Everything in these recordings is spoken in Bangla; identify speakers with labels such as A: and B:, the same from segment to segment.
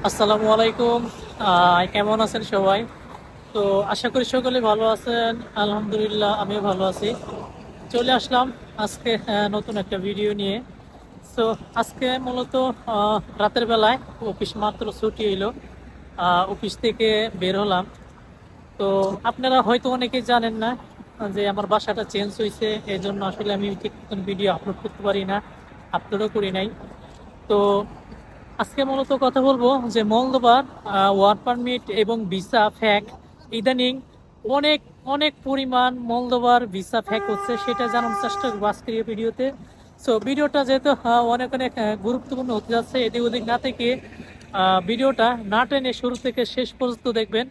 A: আসসালামু আলাইকুম। কেমন আছেন সবাই? তো আশা করি সকলে ভালো আছেন। আলহামদুলিল্লাহ আমিও ভালো আছি। চলে আসলাম আজকে নতুন একটা ভিডিও নিয়ে। তো আজকে মূলত রাতের বেলায় অফিস মাত্র ছুটি হইলো, অফিস থেকে বের হলাম। তো আপনারা হয়তো অনেকেই জানেন না যে আমার বাসাটা চেঞ্জ হয়েছে, এই জন্য আসলে আমি ঠিক মতন ভিডিও আপলোড করতে পারি না, আপলোডও করি নাই। তো আজকে মূলত কথা বলবো যে মঙ্গলবার ওয়ার্ক পারমিট এবং ভিসা ফ্যাক ইদানিং অনেক অনেক পরিমাণ মঙ্গলবার ভিসা ফ্যাক হচ্ছে, সেটা জানার চেষ্টা করবো আজকের এই ভিডিওতে। সো ভিডিওটা যেহেতু অনেক অনেক গুরুত্বপূর্ণ হতে যাচ্ছে, এদিক ওদিক না থেকে ভিডিওটা না টেনে শুরু থেকে শেষ পর্যন্ত দেখবেন।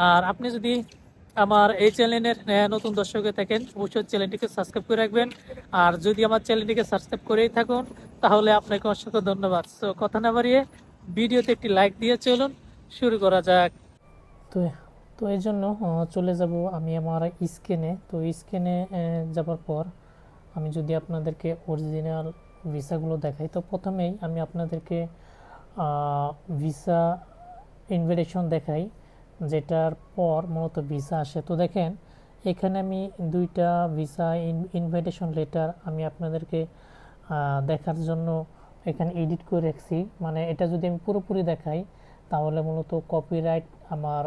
A: আর আপনি যদি আমার এই চ্যানেলের নতুন দর্শক হয়ে থাকেন, অবশ্যই চ্যানেলটিকে সাবস্ক্রাইব করে রাখবেন। আর যদি আমার চ্যানেলটিকে সাবস্ক্রাইব করেই থাকুন, তাহলে আপনাকে অসংখ্য ধন্যবাদ। সো কথা না বাড়িয়ে ভিডিওতে একটি লাইক দিয়ে চলুন, শুরু করা যাক। তো তো এই জন্য চলে যাব আমি আমার স্ক্রিনে। তো স্ক্রিনে যাবার পর আমি যদি আপনাদেরকে অরিজিনাল ভিসাগুলো দেখাই, তো প্রথমেই আমি আপনাদেরকে ভিসা ইনভিটেশন দেখাই, যেটার পর মূলত ভিসা আসে। তো দেখেন এখানে আমি দুইটা ভিসা ইনভিটেশন লেটার আমি আপনাদেরকে দেখার জন্য এখানে এডিট করে রাখছি। মানে এটা যদি আমি পুরোপুরি দেখাই তাহলে মূলত কপিরাইট আমার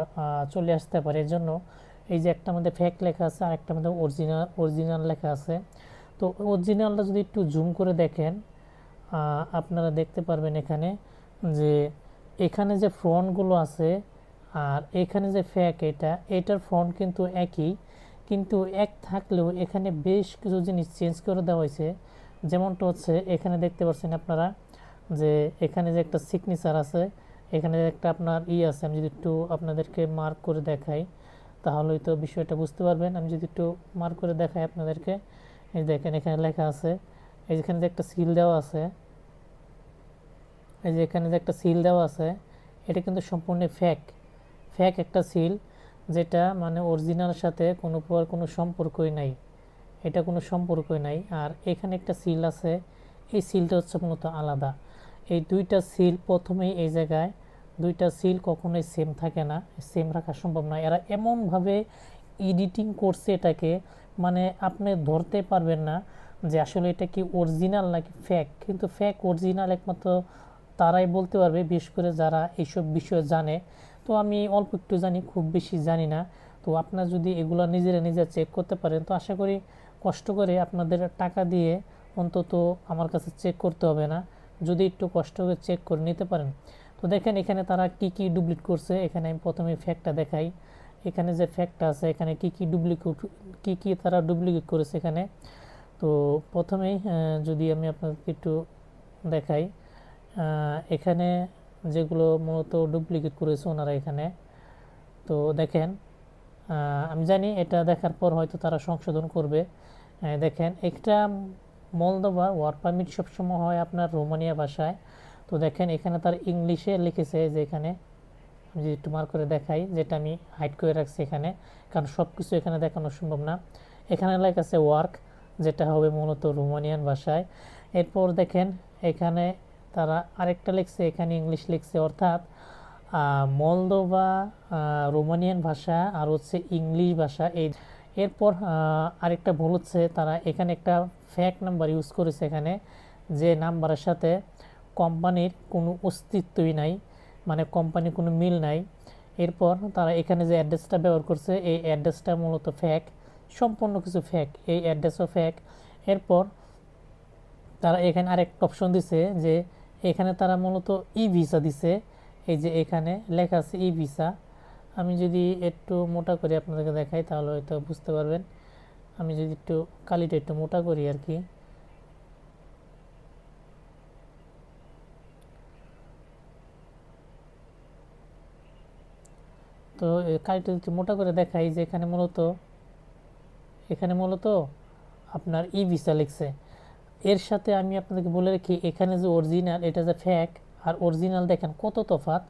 A: চলে আসতে পারে। এর জন্য এই যে একটা মধ্যে ফেক লেখা আছে আর একটা মধ্যে অরিজিনাল লেখা আছে। তো অরিজিনালটা যদি একটু জুম করে দেখেন আপনারা দেখতে পারবেন এখানে যে এখানে যে ফ্রন্টগুলো আছে আর এখানে যে ফ্যাক এটার ফ্রন্ট কিন্তু একই, কিন্তু এক থাকলেও এখানে বেশ কিছু জিনিস চেঞ্জ করে দেওয়া হয়েছে। যেমনটা হচ্ছে এখানে দেখতে পাচ্ছেন আপনারা যে এখানে যে একটা সিগনেচার আছে, এখানে একটা আপনার আছে। আমি যদি একটু আপনাদেরকে মার্ক করে দেখাই তাহলেই তো বিষয়টা বুঝতে পারবেন। আমি যদি একটু মার্ক করে দেখাই আপনাদেরকে, এই দেখেন এখানে লেখা আছে, এই যেখানে যে একটা সিল দেওয়া আছে, এই যে এখানে যে একটা সিল দেওয়া আছে, এটা কিন্তু সম্পূর্ণ ফেক ফেক একটা সিল, যেটা মানে অরিজিনালের সাথে কোনো প্রকার কোনো সম্পর্কই নাই, এটা কোনো সম্পর্কই নাই। আর এখানে একটা সিল আছে, এই সিলটা হচ্ছে মূলত আলাদা। এই দুইটা সিল প্রথমেই এই জায়গায় দুইটা সিল কখনোই সেম থাকে না, সেম রাখা সম্ভব নয়। এরা এমনভাবে এডিটিং করছে এটাকে, মানে আপনি ধরতে পারবেন না যে আসলে এটা কি অরিজিনাল নাকি ফেক। কিন্তু ফেক অরিজিনাল একমাত্র তারাই বলতে পারবে, বিশেষ করে যারা এইসব বিষয়ে জানে। তো আমি অল্প একটু জানি, খুব বেশি জানি না। তো আপনারা যদি এগুলো নিজেরা নিজে চেক করতে পারেন তো আশা করি কষ্ট করে আপনাদের টাকা দিয়ে অন্তত আমার কাছে চেক করতে হবে না, যদি একটু কষ্ট করে চেক করে নিতে পারেন। তো দেখেন এখানে তারা কি কি ডুপ্লিকেট করছে। এখানে আমি প্রথমে ফ্যাক্টটা দেখাই, এখানে যে ফ্যাক্টটা আছে এখানে কি কি ডুপ্লিকেট, কি কি তারা ডুপ্লিকেট করেছে এখানে। তো প্রথমেই যদি আমি আপনাদেরকে একটু দেখাই এখানে যেগুলো মূলত ডুপ্লিকেট করেছে ওনারা এখানে। তো দেখেন আমি জানি এটা দেখার পর হয়তো তারা সংশোধন করবে। দেখেন একটা মলদোভা ওয়ার্ক পারমিট সবসময় হয় আপনার রোমানিয়া ভাষায়। তো দেখেন এখানে তার ইংলিশে লিখেছে যে এখানে আমি যদি একটু মার্ক করে দেখাই, যেটা আমি হাইড করে রাখছি এখানে, কারণ সব কিছু এখানে দেখানো সম্ভব না। এখানে লেখা আছে ওয়ার্ক, যেটা হবে মূলত রোমানিয়ান ভাষায়। এরপর দেখেন এখানে তারা আরেকটা লিখছে, এখানে ইংলিশ লিখছে, অর্থাৎ মলদোভা রোমানিয়ান ভাষা আর হচ্ছে ইংলিশ ভাষা এই। এরপর আরেকটা ভুল হচ্ছে, তারা এখানে একটা ফ্যাক নাম্বার ইউজ করেছে এখানে, যে নাম্বারের সাথে কোম্পানির কোনো অস্তিত্বই নাই, মানে কোম্পানির কোনো মিল নাই। এরপর তারা এখানে যে অ্যাড্রেসটা ব্যবহার করছে এই অ্যাড্রেসটা মূলত ফ্যাক, সম্পূর্ণ কিছু ফ্যাক, এই অ্যাড্রেসও ফ্যাক। এরপর তারা এখানে আরেকটা অপশন দিছে যে এখানে তারা মূলত ই ভিসা দিছে, এই যে এখানে লেখা আছে ই ভিসা। আমি যদি একটু মোটা করে আপনাদেরকে দেখাই তাহলে হয়তো বুঝতে পারবেন। আমি যদি একটু কালিটা একটু মোটা করি আর কি, তো কালিটা একটু মোটা করে দেখাই যে এখানে মূলত আপনার ই ভিসা লিখছে। এর সাথে আমি আপনাদেরকে বলে রাখি এখানে যে অরিজিনাল এটা যে ফ্যাক আর অরিজিনাল দেখেন কত তফাৎ।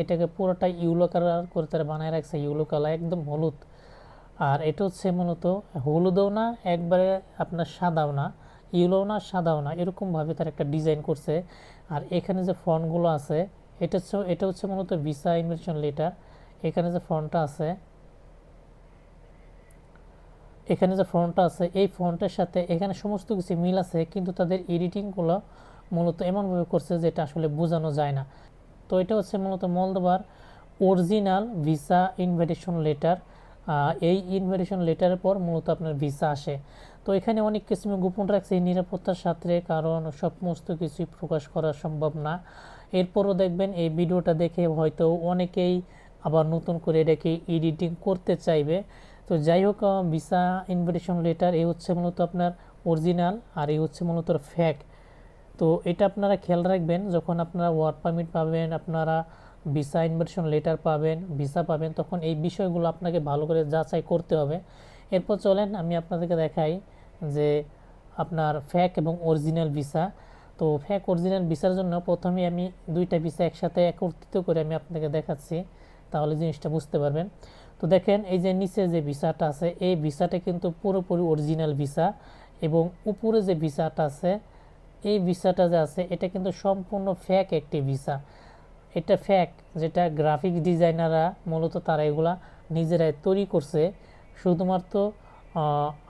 A: এটাকে পুরোটা ইউলো কালার করে তারা বানায় রাখছে, ইউলো কালার একদম হলুদ। আর এটা হচ্ছে মূলত হলুদও না একবারে আপনার সাদাও না, ইয়েলোও না সাদাও না, এরকমভাবে তার একটা ডিজাইন করছে। আর এখানে যে ফন্টগুলো আছে এটা হচ্ছে মূলত ভিসা ইনভিটেশন লেটার। এখানে যে ফন্টটা আছে এই ফন্টের সাথে এখানে সমস্ত কিছু মিল আছে, কিন্তু তাদের এডিটিংগুলো মূলত এমনভাবে করছে যেটা আসলে বোঝানো যায় না। তো এটা হচ্ছে মূলত মলদোভার অরিজিনাল ভিসা ইনভিটেশন লেটার। এই ইনভিটেশন লেটারের পর মূলত আপনার ভিসা আসে। তো এখানে অনেক কিছু গোপন রাখছে নিরাপত্তার সাথে, কারণ সমস্ত কিছুই প্রকাশ করা সম্ভব না। এরপরও দেখবেন এই ভিডিওটা দেখে হয়তো অনেকেই আবার নতুন করে এটাকে এডিটিং করতে চাইবে। তো যাই হোক, ভিসা ইনভিটেশন লেটার এই হচ্ছে মূলত আপনার অরিজিনাল, আর এই হচ্ছে মূলত ফেক। তো এটা আপনারা খেয়াল রাখবেন, যখন আপনারা ওয়ার্ক পারমিট পাবেন, আপনারা ভিসা ইনভিটেশন লেটার পাবেন, ভিসা পাবেন, তখন এই বিষয়গুলো আপনাকে ভালো করে যাচাই করতে হবে। এরপর চলেন আমি আপনাদেরকে দেখাই যে আপনার ফেক এবং অরিজিনাল ভিসা। তো ফেক অরিজিনাল ভিসার জন্য প্রথমে আমি দুইটা ভিসা একসাথে একত্রিত করে আমি আপনাকে দেখাচ্ছি, তাহলে জিনিসটা বুঝতে পারবেন। তো দেখেন এই যে নিচে যে ভিসাটা আছে, এই ভিসাটা কিন্তু পুরোপুরি অরিজিনাল ভিসা, এবং উপরে যে ভিসাটা আছে, এই ভিসাটা যে আছে এটা কিন্তু সম্পূর্ণ ফেক একটি ভিসা। এটা ফেক, যেটা গ্রাফিক ডিজাইনাররা মূলত তারা এগুলা নিজেরাই তৈরি করছে শুধুমাত্র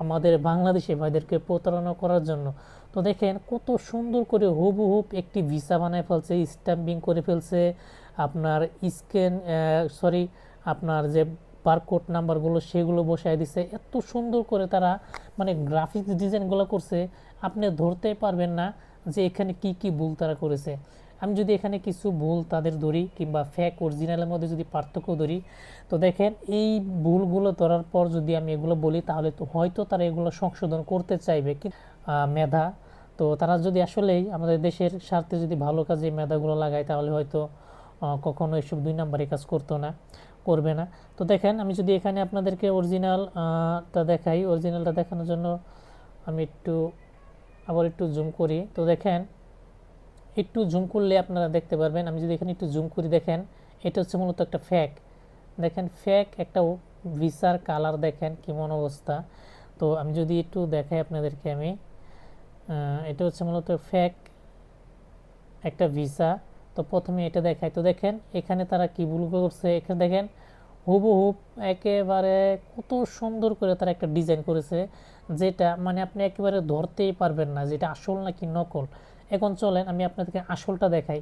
A: আমাদের বাংলাদেশি ভাইদেরকে প্রতারণা করার জন্য। তো দেখেন কত সুন্দর করে হুবহুব একটি ভিসা বানায় ফেলছে, স্ট্যাম্পিং করে ফেলছে, আপনার আপনার যে বারকোড নাম্বারগুলো সেগুলো বসায় দিছে, এত সুন্দর করে তারা মানে গ্রাফিক্স ডিজাইনগুলো করছে, আপনি ধরতেই পারবেন না যে এখানে কি কি ভুল তারা করেছে। আমি যদি এখানে কিছু ভুল তাদের ধরি, কিংবা ফেক অরিজিনালের মধ্যে যদি পার্থক্য ধরি, তো দেখেন এই ভুলগুলো ধরার পর যদি আমি এগুলো বলি, তাহলে তো হয়তো তারা এগুলো সংশোধন করতে চাইবে, কি মেধা। তো তারা যদি আসলেই আমাদের দেশের স্বার্থে যদি ভালো কাজে মেধাগুলো লাগায়, তাহলে হয়তো কখনো এসব দুই নাম্বারই কাজ করবে না। তো দেখেন আমি যদি এখানে আপনাদেরকে অরিজিনালটা দেখাই, অরিজিনালটা দেখানোর জন্য আমি আবার একটু জুম করি। তো দেখেন একটু জুম করলে আপনারা দেখতে পারবেন, আমি যদি এখানে একটু জুম করি, দেখেন এটা হচ্ছে মূলত একটা ফেক। দেখেন ফেক একটা ভিসার কালার দেখেন কেমন অবস্থা। তো আমি যদি একটু দেখাই আপনাদেরকে, এটা হচ্ছে মূলত ফেক একটা ভিসা। তো প্রথমে এটা দেখাই। তো দেখেন এখানে তারা কি ভুল করছে, এখানে দেখেন হুবহুব একেবারে কত সুন্দর করে তারা একটা ডিজাইন করেছে, যেটা মানে আপনি একেবারে ধরতেই পারবেন না যেটা আসল নাকি নকল। এখন চলেন আমি আপনাদেরকে আসলটা দেখাই।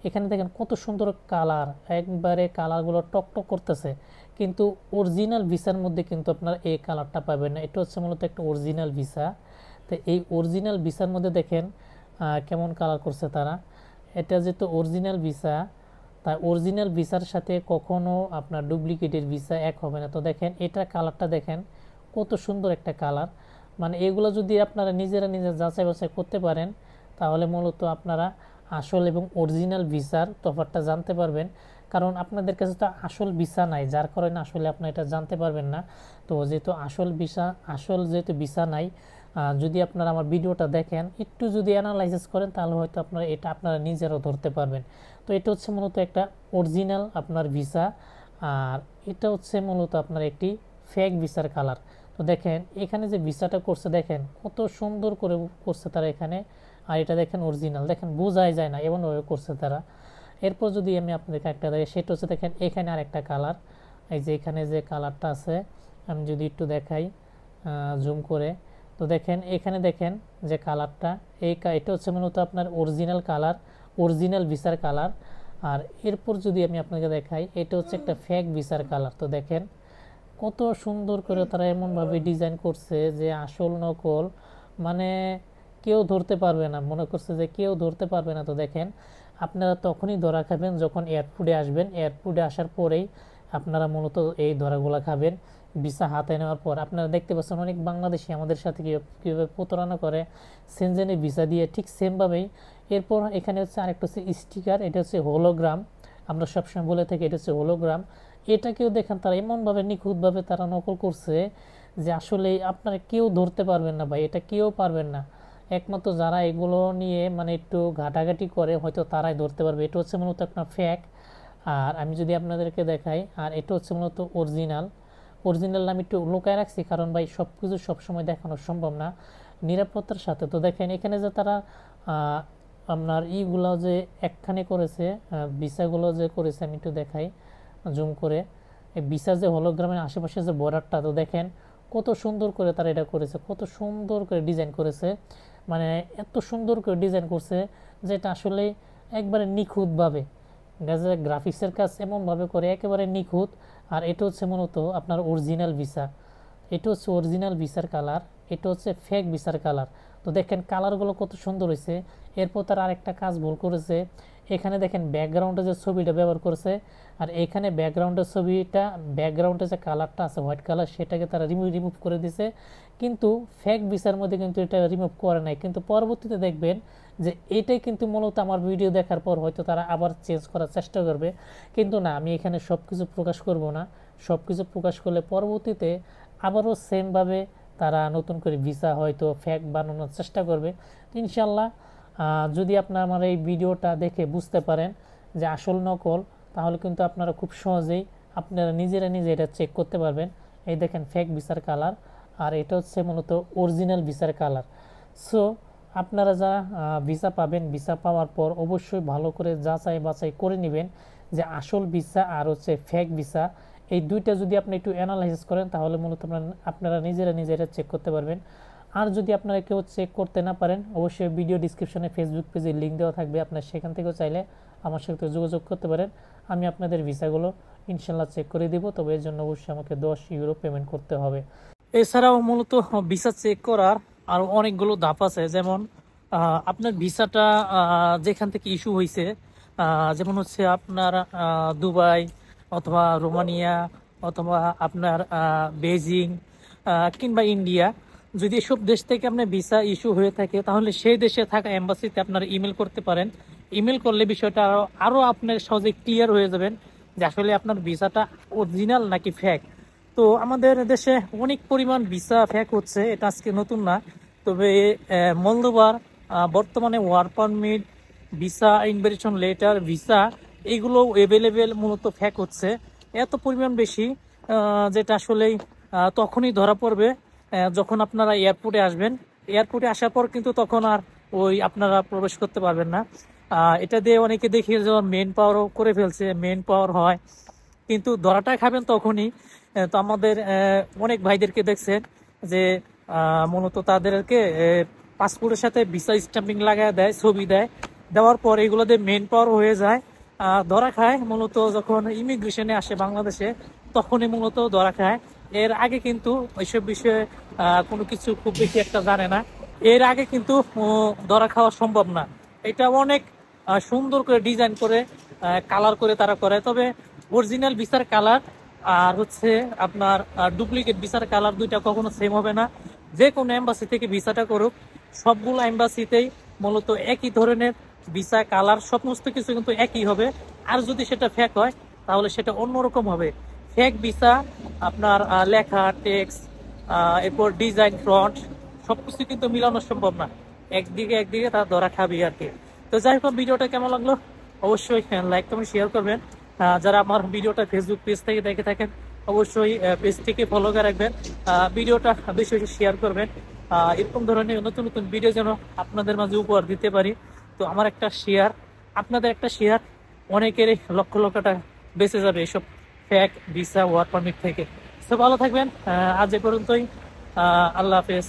A: এখানে দেখেন কত সুন্দর কালার, একবারে কালারগুলো টকটক করতেছে, কিন্তু অরিজিনাল ভিসার মধ্যে কিন্তু আপনার এই কালারটা পাবেন না। এটা হচ্ছে মূলত একটা অরিজিনাল ভিসা। তো এই অরিজিনাল ভিসার মধ্যে দেখেন কেমন কালার করছে তারা। এটা যেহেতু অরিজিনাল ভিসা, তাই অরিজিনাল ভিসার সাথে কখনো আপনার ডুপ্লিকেটের ভিসা এক হবে না। তো দেখেন এটার কালারটা দেখেন কত সুন্দর একটা কালার। মানে এগুলো যদি আপনারা নিজেরা যাচাই বাছাই করতে পারেন, তাহলে মূলত আপনারা আসল এবং অরিজিনাল ভিসার তফাৎটা জানতে পারবেন। কারণ আপনাদের কাছে তো আসল ভিসা নাই, যার কারণে আসলে আপনারা এটা জানতে পারবেন না। তো যেহেতু আসল যেহেতু ভিসা নাই, যদি আপনারা আমার ভিডিওটা দেখেন, একটু যদি অ্যানালাইসিস করেন, তাহলে হয়তো আপনারা নিজেরাও ধরতে পারবেন। তো এটা হচ্ছে মূলত একটা অরিজিনাল আপনার ভিসা, আর এটা হচ্ছে মূলত আপনার একটি ফেক ভিসার কালার। তো দেখেন এখানে যে ভিসাটা করছে, দেখেন কত সুন্দর করে করছে তারা এখানে, আর এটা দেখেন অরিজিনাল, দেখেন বোঝাই যায় না এমনভাবে করছে তারা। এরপর যদি আমি আপনাদেরকে একটা দেখি, সেটা হচ্ছে দেখেন এখানে আরেকটা কালার, এই যে এখানে যে কালারটা আছে, আমি যদি একটু দেখাই জুম করে, তো দেখেন এখানে দেখেন যে কালারটা, এটা হচ্ছে মূলত আপনার অরিজিনাল কালার, অরিজিনাল ভিসার কালার। আর এরপর যদি আমি আপনাকে দেখাই, এটা হচ্ছে একটা ফেক ভিসার কালার। তো দেখেন কত সুন্দর করে তারা এমনভাবে ডিজাইন করছে যে আসল নকল মানে কেউ ধরতে পারবে না, মনে করছে যে কেউ ধরতে পারবে না। তো দেখেন আপনারা তখনই ধরা খাবেন যখন এয়ারপোর্টে আসবেন, এয়ারপোর্টে আসার পরেই আপনারা মূলত এই ধরাগুলো খাবেন। ভিসা হাতে নেওয়ার পর আপনারা দেখতে পাচ্ছেন অনেক বাংলাদেশি আমাদের সাথে কীভাবে প্রতারণা করে সেনজেনের ভিসা দিয়ে, ঠিক সেমভাবেই। এরপর এখানে হচ্ছে আরেকটা হচ্ছে স্টিকার, এটা হচ্ছে হোলোগ্রাম। আমরা সবসময় বলে থাকি এটা হচ্ছে হোলোগ্রাম। এটাকেও দেখেন তারা এমনভাবে নিখুঁতভাবে তারা নকল করছে যে আসলে আপনারা কেউ ধরতে পারবেন না ভাই, এটা কেউ পারবেন না। একমাত্র যারা এগুলো নিয়ে মানে একটু ঘাটাঘাটি করে হয়তো তারাই ধরতে পারবে। এটা হচ্ছে মূলত আপনার ফেক। আর আমি যদি আপনাদেরকে দেখাই, আর এটা হচ্ছে মূলত অরিজিনাল আমি একটু লুকায় রাখছি, কারণ ভাই সব কিছু সবসময় দেখানো সম্ভব না নিরাপত্তার সাথে। তো দেখেন এখানে যে তারা আপনার ইগুলো যে একখানে করেছে, ভিসাগুলো যে করেছে, আমি একটু দেখাই জুম করে। এই ভিসা যে হলোগ্রামের আশেপাশে যে বর্ডারটা, তো দেখেন কত সুন্দর করে তারা এটা করেছে, কত সুন্দর করে ডিজাইন করেছে, মানে এত সুন্দর করে ডিজাইন করছে যেটা আসলে একবারে নিখুঁতভাবে গ্রাফিক্সের কাজ এমনভাবে করে একেবারে নিখুঁত। আর এটা হচ্ছে মূলত আপনার অরিজিনাল ভিসা, এটা হচ্ছে অরিজিনাল ভিসার কালার, এটা হচ্ছে ফেক ভিসার কালার। তো দেখেন কালারগুলো কত সুন্দর হয়েছে। এরপর তার আরেকটা কাজ ভুল করেছে, এখানে দেখেন ব্যাকগ্রাউন্ডে যে ছবিটা ব্যবহার করেছে, আর এখানে ব্যাকগ্রাউন্ডের ছবিটা, ব্যাকগ্রাউন্ডে যে কালারটা আছে হোয়াইট কালার, সেটাকে তারা রিমুভ করে দিছে। কিন্তু ফেক ভিসার মধ্যে কিন্তু এটা রিমুভ করে নাই, কিন্তু পরবর্তীতে দেখবেন যে এটাই কিন্তু মূলত আমার ভিডিও দেখার পর হয়তো তারা আবার চেঞ্জ করার চেষ্টা করবে। কিন্তু না, আমি এখানে সব কিছু প্রকাশ করব না। সব কিছু প্রকাশ করলে পরবর্তীতে আবারও সেমভাবে তারা নতুন করে ভিসা হয়তো ফেক বানানোর চেষ্টা করবে। ইনশাল্লাহ যদি আপনারা আমার এই ভিডিওটা দেখে বুঝতে পারেন যে আসল নকল, তাহলে কিন্তু আপনারা খুব সহজেই আপনারা নিজেরা নিজে এটা চেক করতে পারবেন। এই দেখেন ফেক ভিসার কালার, আর এটা হচ্ছে মূলত অরিজিনাল ভিসার কালার। সো আপনারা যারা ভিসা পাবেন, ভিসা পাওয়ার পর অবশ্যই ভালো করে যাচাই বাছাই করে নেবেন যে আসল ভিসা আর হচ্ছে ফেক ভিসা, এই দুইটা যদি আপনি একটু অ্যানালাইসিস করেন তাহলে মূলত আপনারা নিজেরা চেক করতে পারবেন। আর যদি আপনারা কেউ চেক করতে না পারেন, অবশ্যই ভিডিও ডিসক্রিপশনে ফেসবুক পেজে লিঙ্ক দেওয়া থাকবে, আপনার সেখান থেকেও চাইলে আমার সাথে যোগাযোগ করতে পারেন। আমি আপনাদের ভিসাগুলো ইনশাল্লাহ চেক করে দিব, তবে এর জন্য অবশ্যই আমাকে 10 ইউরো পেমেন্ট করতে হবে। এছাড়াও মূলত ভিসা চেক করার আরও অনেকগুলো ধাপ আছে, যেমন আপনার ভিসাটা যেখান থেকে ইস্যু হয়েছে, যেমন হচ্ছে আপনার দুবাই অথবা রোমানিয়া অথবা আপনার বেজিং কিংবা ইন্ডিয়া, যদি এসব দেশ থেকে আপনার ভিসা ইস্যু হয়ে থাকে তাহলে সেই দেশে থাকা এম্বাসিতে আপনারা ইমেল করতে পারেন। ইমেল করলে বিষয়টা আরও আপনার সহজে ক্লিয়ার হয়ে যাবেন যে আসলে আপনার ভিসাটা অরিজিনাল নাকি ফেক। তো আমাদের দেশে অনেক পরিমাণ ভিসা ফেক হচ্ছে, এটা আজকে নতুন না। তবে মলদোভার বর্তমানে work permit, visa invitation letter, visa এগুলো অ্যাভেলেবেল মূলত ফেক হচ্ছে এত পরিমাণ বেশি, যেটা আসলেই তখনই ধরা পড়বে যখন আপনারা এয়ারপোর্টে আসবেন। এয়ারপোর্টে আসার পর কিন্তু তখন আর ওই আপনারা প্রবেশ করতে পারবেন না। এটা দিয়ে অনেকে দেখি যেমন মেন পাওয়ারও করে ফেলছে, মেন পাওয়ার হয়, কিন্তু ধরাটা খাবেন তখনই। তো আমাদের অনেক ভাইদেরকে দেখছেন যে মূলত তাদেরকে পাসপোর্টের সাথে ভিসা স্ট্যাম্পিং লাগায় দেয়, ছবি দেয়, দেওয়ার পর এগুলোতে মেন পাওয়ার হয়ে যায়, ধরা খায়। মূলত যখন ইমিগ্রেশনে আসে বাংলাদেশে তখনই মূলত ধরা খায়। এর আগে কিন্তু এইসব বিষয়ে কোনো কিছু খুব বেশি একটা জানে না, এর আগে কিন্তু ধরা খাওয়া সম্ভব না। এটা অনেক সুন্দর করে ডিজাইন করে কালার করে তারা করে। তবে অরিজিনাল ভিসার কালার আর হচ্ছে আপনার ডুপ্লিকেট ভিসার কালার দুইটা কখনো সেম হবে না। যে কোনো এম্বাসি থেকে ভিসাটা করুক, সবগুলো এম্বাসিতেই মূলত একই ধরনের ভিসা কালার সমস্ত কিছু কিন্তু একই হবে। আর যদি সেটা ফেক হয় তাহলে সেটা অন্যরকম হবে। ফেক ভিসা আপনার লেখা টেক্সট, এরপর ডিজাইন, ফ্রন্ট সবকিছু কিন্তু মিলানো সম্ভব না, একদিকে তার ধরা খাবি আর কি। তো যাই হোক, ভিডিওটা কেমন লাগলো অবশ্যই লাইক কমেন্ট শেয়ার করবেন। যারা আমার ভিডিওটা ফেসবুক পেজ থেকে দেখে থাকেন অবশ্যই পেজটিকে ফলো করে রাখবেন, ভিডিওটা বেশি বেশি শেয়ার করবেন। এরকম ধরনের নতুন নতুন ভিডিও যেন আপনাদের মাঝে উপহার দিতে পারি। তো আমার একটা শেয়ার, আপনাদের একটা শেয়ার অনেকেরই লক্ষ লক্ষ টাকা বেঁচে যাবে এসব ফেক ভিসা ওয়ার্ক পারমিট থেকে। তো ভালো থাকবেন, আজ এ পর্যন্তই, আল্লাহ হাফেজ।